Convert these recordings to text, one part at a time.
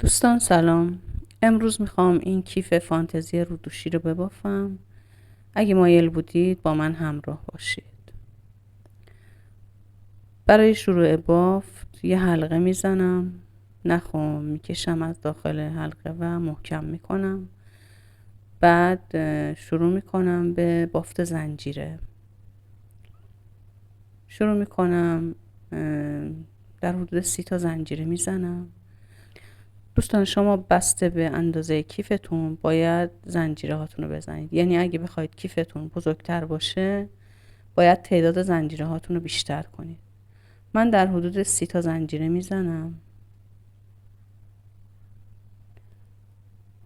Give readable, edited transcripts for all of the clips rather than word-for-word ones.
دوستان سلام. امروز میخوام این کیف فانتزی رودوشی رو ببافم. اگه مایل بودید با من همراه باشید. برای شروع بافت یه حلقه میزنم، نخو میکشم از داخل حلقه و محکم میکنم. بعد شروع میکنم به بافت زنجیره. شروع میکنم در حدود 30 تا زنجیره میزنم. دوستان شما بسته به اندازه کیفتون باید زنجیره هاتون رو بزنید. یعنی اگه بخواید کیفتون بزرگتر باشه باید تعداد زنجیره هاتون رو بیشتر کنید. من در حدود 30 تا زنجیره میزنم.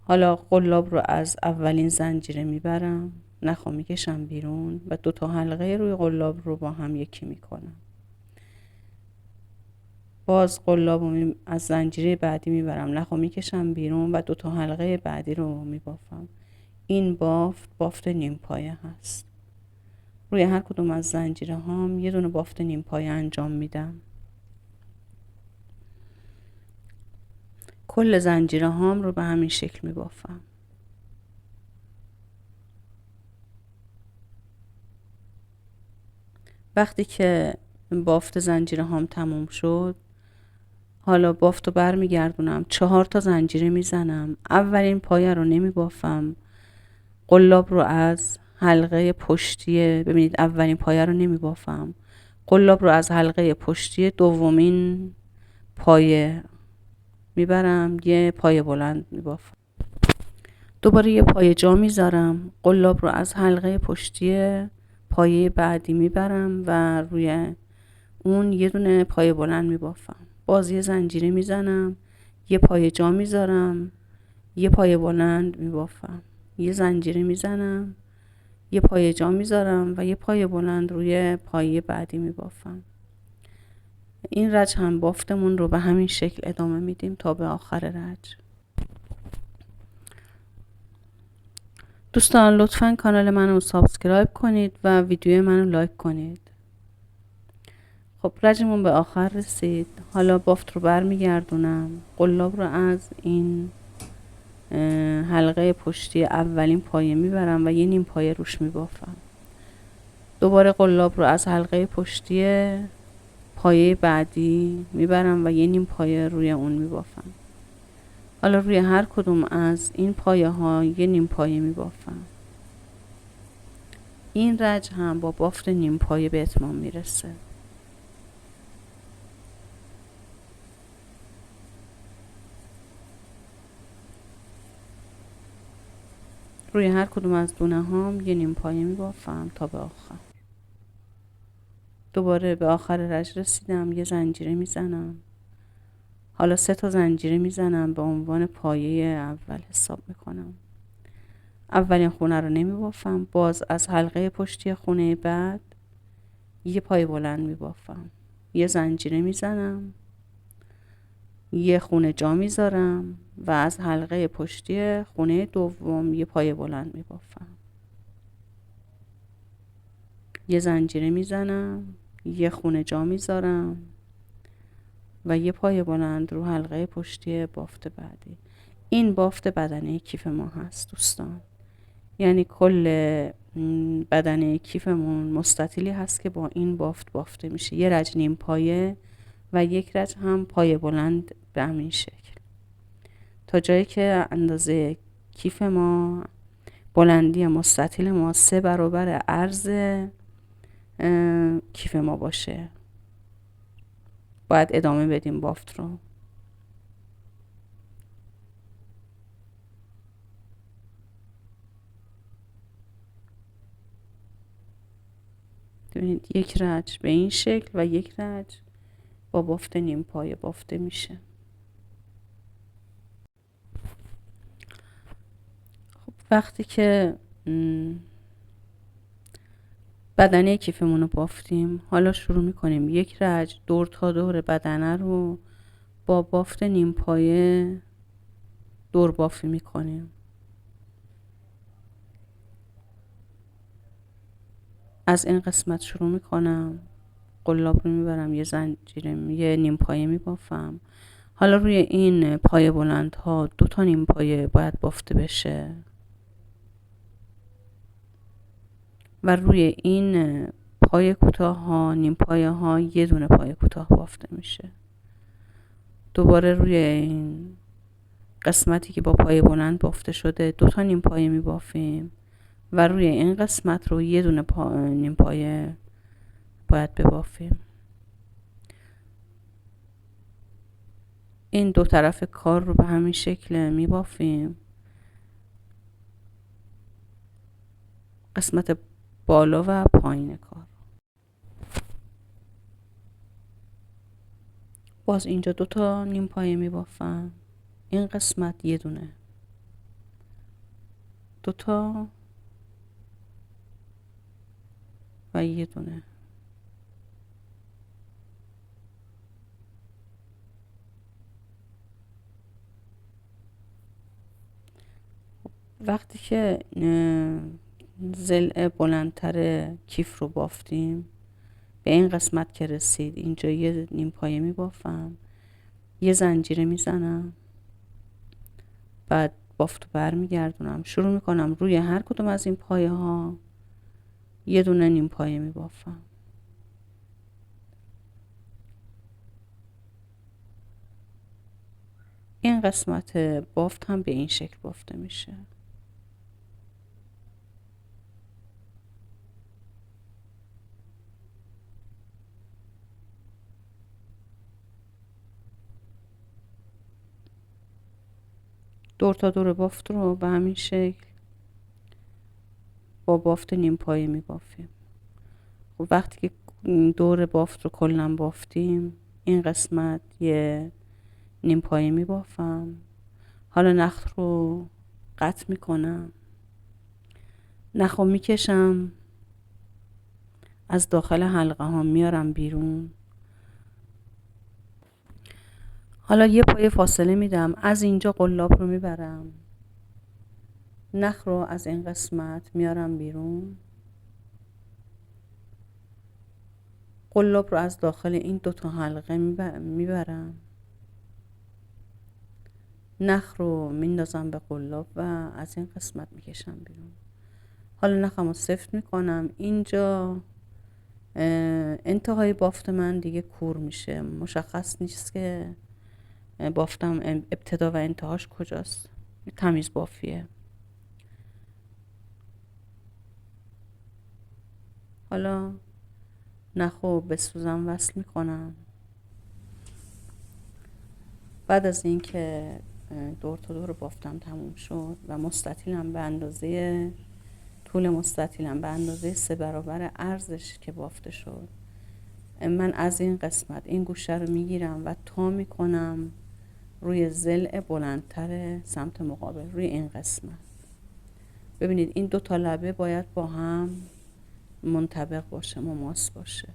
حالا قلاب رو از اولین زنجیره میبرم، نخو میکشم بیرون و 2 تا حلقه روی قلاب رو با هم یکی میکنم. باز قلاب رو از زنجیره بعدی میبرم، نخو میکشم بیرون و 2 تا حلقه بعدی رو میبافم. این بافت نیم پایه هست. روی هر کدوم از زنجیره هام یه دونه بافت نیم پایه انجام میدم. کل زنجیره هام رو به همین شکل میبافم. وقتی که بافت زنجیره هام تموم شد، حالا بافت رو برمیگردونم، 4 تا زنجیره میزنم. اولین پایه رو نمیبافم، قلاب رو از حلقه پشتی، ببینید اولین پایه رو نمیبافم، قلاب رو از حلقه پشتی دومین پایه میبرم، یه پایه بلند میبافم. دوباره یه پایه جا میذارم، قلاب رو از حلقه پشتی پایه بعدی میبرم و روی اون یه دونه پایه بلند میبافم. باز یه زنجیره میزنم، یه پایه جا میذارم، یه پایه بلند میبافم. یه زنجیره میزنم، یه پایه جا میذارم و یه پایه بلند روی پایه بعدی میبافم. این رج هم بافتمون رو به همین شکل ادامه میدیم تا به آخر رج. دوستان لطفاً کانال منو سابسکرایب کنید و ویدیو منو لایک کنید. خب رجمون به آخر رسید. حالا بافت رو برمیگردونم، قلاب رو از این حلقه پشتی اولین پایه میبرم و یه نیم پایه روش میبافم. دوباره قلاب رو از حلقه پشتی پایه بعدی میبرم و یه نیم پایه روی اون میبافم. حالا روی هر کدوم از این پایه ها یه نیم پایه میبافم. این رج هم با بافت نیم پایه به اتمام میرسه. روی هر کدوم از دونه هام یه نیم پایه میبافم تا به آخر. دوباره به آخر رج رسیدم، یه زنجیره میزنم. حالا 3 تا زنجیره میزنم، به عنوان پایه اول حساب میکنم. اولین خونه رو نمیبافم، باز از حلقه پشتی خونه بعد یه پایه بلند میبافم، یه زنجیره میزنم، یه خونه جا میذارم و از حلقه پشتی خونه دوم یه پایه بلند میبافم. یه زنجیره میزنم، یه خونه جا میذارم و یه پایه بلند رو حلقه پشتی بافت بعدی. این بافت بدنه کیف ما هست دوستان. یعنی کل بدنه کیفمون مستطیلی هست که با این بافت بافته میشه. یه رج نیم پایه و یک رج هم پایه بلند به همین شکل، تا جایی که اندازه کیف ما، بلندی مستطیل ما 3 برابر عرض کیف ما باشه. باید ادامه بدیم بافت رو. ببینید یک رج به این شکل و یک رج با بافت نیم پایه بافته میشه. خب وقتی که بدنه کیفمون رو بافتیم، حالا شروع میکنیم یک رج دور تا دور بدنه رو با بافت نیم پایه دور بافی میکنیم. از این قسمت شروع میکنم، قلاب رو میبرم، یه زنجیره، یه نیم پایه میبافم. حالا روی این پایه بلند ها 2 تا نیم پایه باید بافته بشه و روی این پایه کوتاه ها، نیم پایه ها، 1 دونه پایه کوتاه بافته میشه. دوباره روی این قسمتی که با پایه بلند بافته شده 2 تا نیم پایه می بافیم و روی این قسمت رو 1 دونه نیم پایه باید ببافیم. این 2 طرف کار رو به همین شکل می بافیم. قسمت بالا و پایین کار. باز اینجا 2 تا نیم پایه می بافم. این قسمت 1 دونه، 2 تا و 1 دونه. وقتی که ضلع بلندتر کیف رو بافتیم، به این قسمت که رسید اینجا 1 نیم پایه می بافم، 1 زنجیره می زنم، بعد بافت رو برمیگردونم، شروع میکنم روی هر کدوم از این پایه ها 1 دونه نیم پایه می بافم. این قسمت بافت هم به این شکل بافته میشه. دور تا دور بافت رو به همین شکل با بافت نیم پایه می بافیم. خب وقتی که دور بافت رو کلا بافتیم، این قسمت 1 نیم پایه می بافم. حالا نخ رو قطع می کنم، نخ رو می کشم، از داخل حلقه ها میارم بیرون. حالا 1 پایه فاصله میدم، از اینجا قلاب رو میبرم، نخ رو از این قسمت میارم بیرون، قلاب رو از داخل این 2 تا حلقه میبرم، نخ رو میندازم به قلاب و از این قسمت میکشم بیرون. حالا نخم رو سفت میکنم. اینجا انتهای بافت من دیگه کور میشه، مشخص نیست که بافتم ابتدا و انتهاش کجاست. تمیز بافیه. حالا نخو به سوزن وصل میکنم. بعد از اینکه دور تا دور بافتم تموم شد و مستطیلم به اندازه طول مستطیلم به اندازه 3 برابر عرضش که بافته شد، من از این قسمت این گوشه رو میگیرم و تا میکنم روی ضلع بلندتر سمت مقابل، روی این قسمت. ببینید این 2 تا لبه باید با هم منطبق باشه، مماس باشه.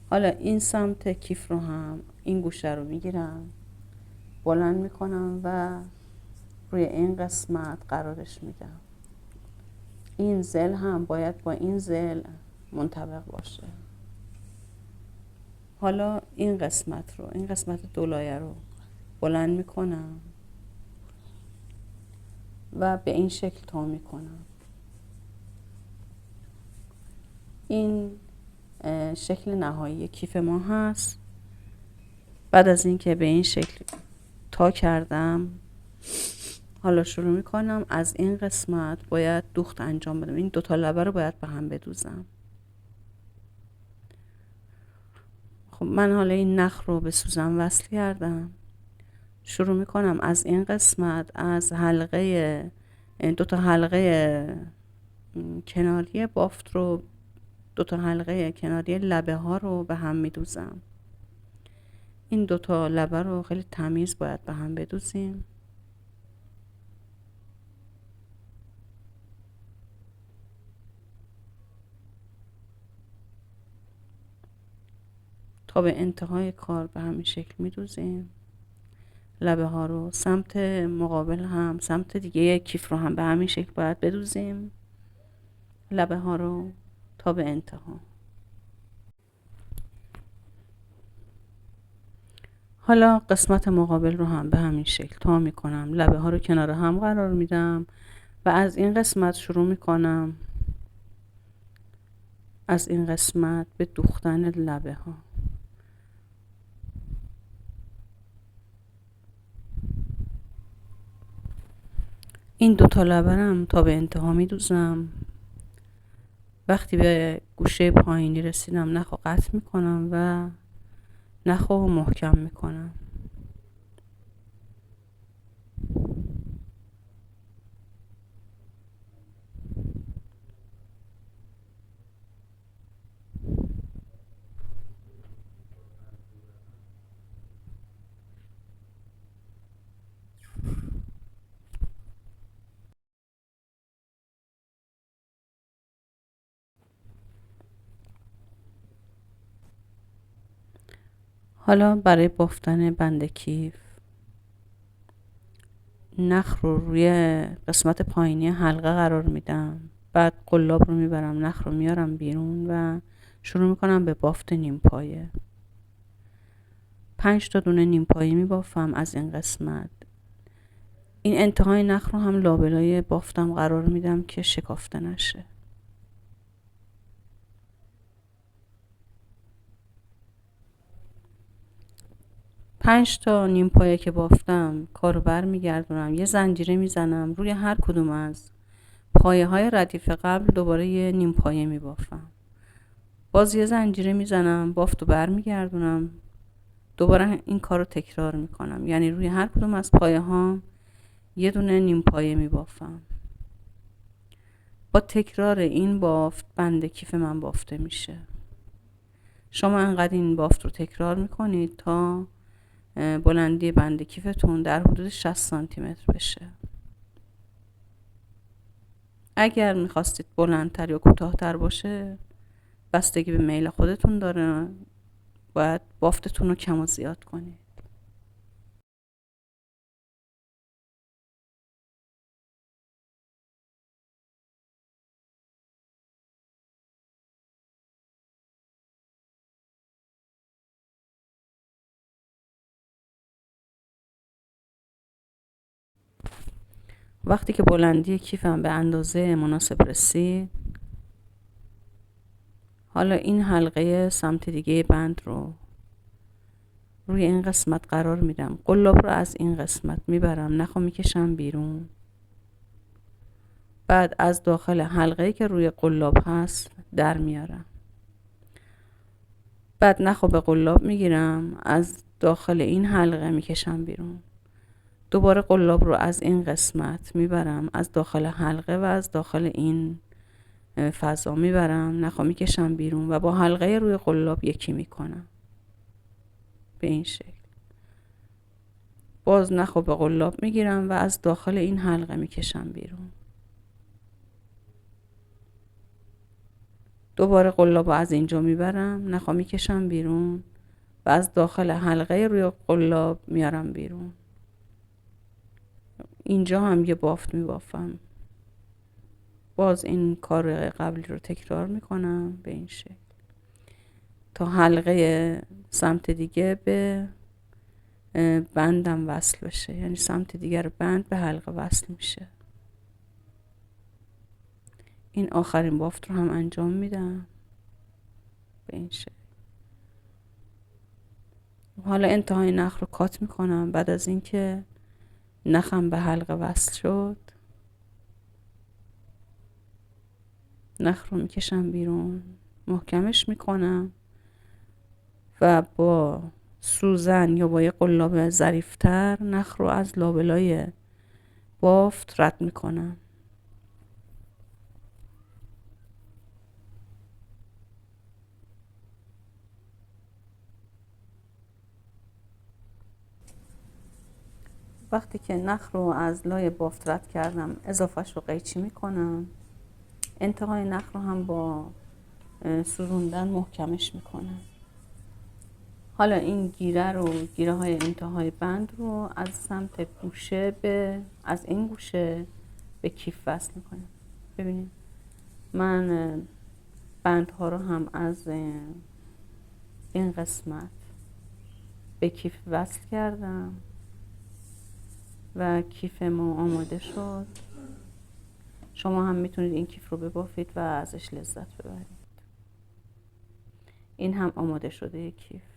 حالا این سمت کیف رو هم این گوشه رو میگیرم، بلند میکنم و روی این قسمت قرارش میدم. این ضلع هم باید با این ضلع منطبق باشه. حالا این قسمت دولایه رو بلند میکنم و به این شکل تا میکنم. این شکل نهایی کیف ما هست. بعد از اینکه به این شکل تا کردم، حالا شروع میکنم از این قسمت باید دوخت انجام بدم. این 2 تا لبه رو باید به هم بدوزم. خب من حالا این نخ رو به سوزن وصل کردم، شروع میکنم از این قسمت، از حلقه 2 تا حلقه کناری بافت رو، 2 تا حلقه کناری لبه ها رو به هم میدوزم. این 2 تا لبه رو خیلی تمیز باید به هم بدوزیم. تا به انتهای کار به همین شکل میدوزیم. لبه ها رو سمت مقابل هم، سمت دیگه کیف رو هم به همین شکل باید بدوزیم، لبه ها رو تا به انتها. حالا قسمت مقابل رو هم به همین شکل تا میکنم. لبه ها رو کنار هم قرار میدم و از این قسمت شروع میکنم، از این قسمت به دوختن لبه ها. این دوتا لبه هم تا به انتها میدوزم. وقتی به گوشه پایینی رسیدم نخو قطع میکنم و نخو محکم میکنم. حالا برای بافتن بند کیف نخ رو روی قسمت پایینی حلقه قرار میدم، بعد قلاب رو میبرم، نخ رو میارم بیرون و شروع میکنم به بافت نیم پایه. 5 تا دونه نیم پایه میبافم از این قسمت. این انتهای نخ رو هم لابلای بافتم قرار میدم که شکافته نشه. 5 تا نیم پایه که بافتم کارو بر میگردونم، یه زنجیره میزنم روی هر کدوم از پایه های ردیف قبل، دوباره یه نیم پایه میبافم، باز یه زنجیره میزنم، بافتو بر میگردونم، دوباره این کار رو تکرار میکنم. یعنی روی هر کدوم از پایه ها یه دونه نیم پایه میبافم. با تکرار این بافت بند کیف من بافته میشه. شما انقدر این بافت رو تکرار میکنید تا بلندی بند کیفتون در حدود 60 سانتی متر بشه. اگر میخواستید بلندتر یا کوتاهتر باشه بستگی به میل خودتون داره، باید بافتتون رو کم و زیاد کنید. وقتی که بلندی کیفم به اندازه مناسب رسید، حالا این حلقه سمت دیگه بند رو روی این قسمت قرار میدم. قلاب رو از این قسمت میبرم، نخو میکشم بیرون. بعد از داخل حلقه‌ای که روی قلاب هست در میارم. بعد نخو به قلاب میگیرم، از داخل این حلقه میکشم بیرون. دوباره قلاب رو از این قسمت میبرم، از داخل حلقه و از داخل این فضا میبرم، نخو میکشم بیرون و با حلقه روی قلاب یکی میکنم به این شکل. باز نخو به قلاب میگیرم و از داخل این حلقه میکشم بیرون. دوباره قلاب از اینجا میبرم، نخو میکشم بیرون و از داخل حلقه روی قلاب میارم بیرون. اینجا هم یه بافت میبافم. باز این کار قبلی رو تکرار میکنم به این شکل تا حلقه سمت دیگه به بندم وصل بشه، یعنی سمت دیگر بند به حلقه وصل میشه. این آخرین بافت رو هم انجام میدم به این شکل. حالا انتهای نخ رو کات میکنم. بعد از اینکه نخم به حلقه وصل شد، نخ رو میکشم بیرون، محکمش میکنم و با سوزن یا با یه قلاب ظریفتر نخ رو از لابلای بافت رد میکنم. وقتی که نخ رو از لای بافت رد کردم اضافهش رو قیچی میکنم. انتهای نخ رو هم با سوزوندن محکمش میکنم. حالا این گیره های انتهای بند رو از سمت گوشه از این گوشه به کیف وصل میکنم. ببینید من بندها رو هم از این قسمت به کیف وصل کردم و کیف ما آماده شد. شما هم میتونید این کیف رو ببافید و ازش لذت ببرید. این هم آماده شده کیف.